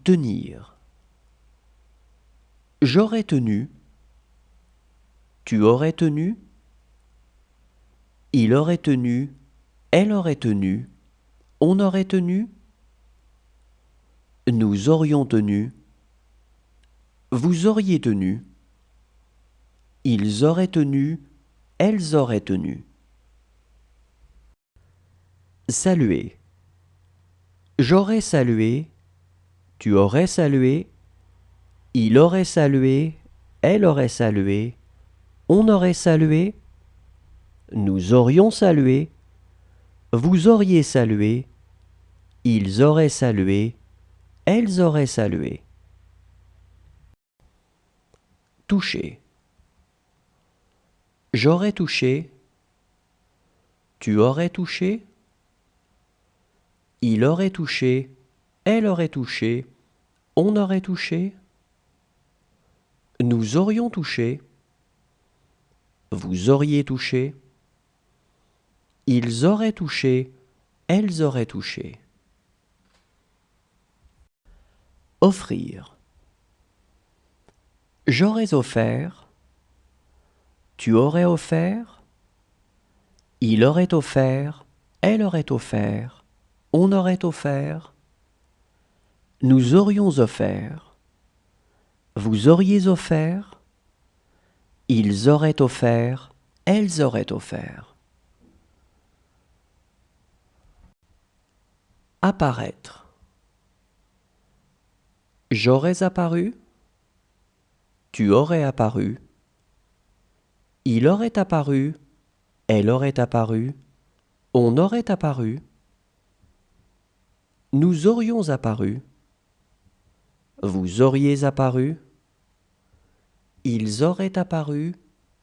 Tenir. J'aurais tenu. Tu aurais tenu. Il aurait tenu. Elle aurait tenu. On aurait tenu. Nous aurions tenu. Vous auriez tenu. Ils auraient tenu. Elles auraient tenu. Saluer. J'aurais salué. Tu aurais salué. Il aurait salué. Elle aurait salué. On aurait salué. Nous aurions salué. Vous auriez salué. Ils auraient salué. Elles auraient salué. Toucher. J'aurais touché. Tu aurais touché. Il aurait touché. Elle aurait touché. On aurait touché. Nous aurions touché. Vous auriez touché. Ils auraient touché. Elles auraient touché. Offrir. J'aurais offert. Tu aurais offert. Il aurait offert. Elle aurait offert. On aurait offert. Nous aurions offert. Vous auriez offert. Ils auraient offert. Elles auraient offert. Apparaître. J'aurais apparu. Tu aurais apparu. Il aurait apparu. Elle aurait apparu. On aurait apparu. Nous aurions apparu. Vous auriez apparu. Ils auraient apparu.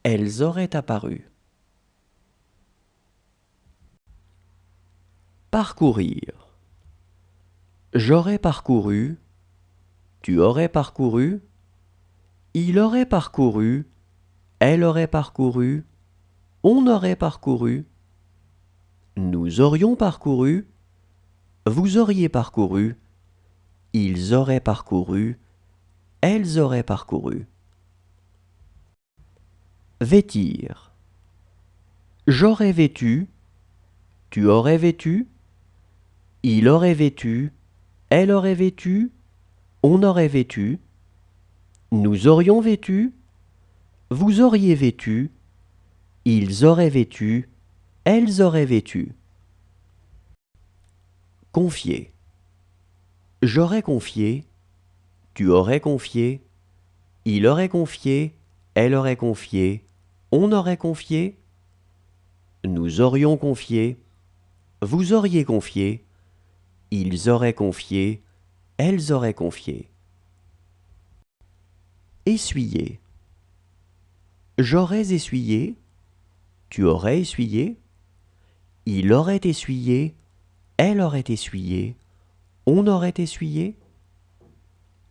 Elles auraient apparu. Parcourir. J'aurais parcouru. Tu aurais parcouru. Il aurait parcouru. Elle aurait parcouru. On aurait parcouru. Nous aurions parcouru. Vous auriez parcouru. Ils auraient parcouru. Elles auraient parcouru. Vêtir. J'aurais vêtu. Tu aurais vêtu. Il aurait vêtu. Elle aurait vêtu. On aurait vêtu. Nous aurions vêtu. Vous auriez vêtu. Ils auraient vêtu. Elles auraient vêtu. Confier. J'aurais confié. Tu aurais confié. Il aurait confié. Elle aurait confié. On aurait confié. Nous aurions confié. Vous auriez confié. Ils auraient confié. Elles auraient confié. Essuyer. J'aurais essuyé. Tu aurais essuyé. Il aurait essuyé. Elle aurait essuyé. On aurait essuyé.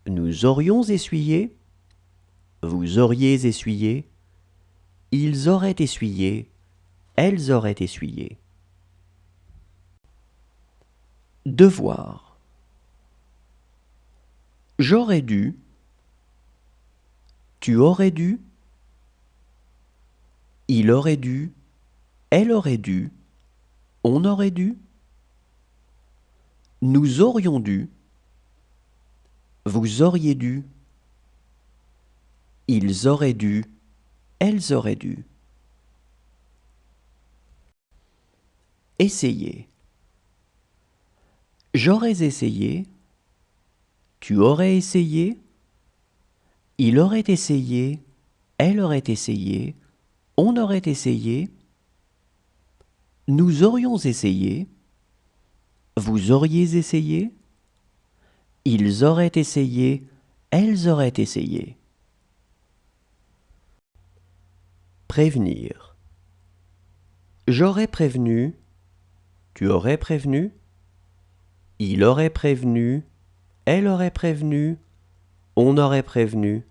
Nous aurions essuyé. Vous auriez essuyé. Ils auraient essuyé. Elles auraient essuyé. Devoir. J'aurais dû. Tu aurais dû. Il aurait dû. Elle aurait dû. On aurait dû. Nous aurions dû. Vous auriez dû. Ils auraient dû. Elles auraient dû. Essayer. J'aurais essayé. Tu aurais essayé. Il aurait essayé. Elle aurait essayé. On aurait essayé. Nous aurions essayé. Vous auriez essayé. Ils auraient essayé. Elles auraient essayé. Prévenir. J'aurais prévenu. Tu aurais prévenu. Il aurait prévenu. Elle aurait prévenu. On aurait prévenu.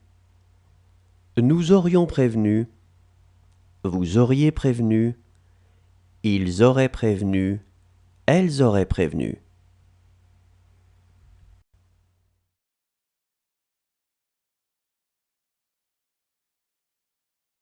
Nous aurions prévenu. Vous auriez prévenu. Ils auraient prévenu. Elles auraient prévenu.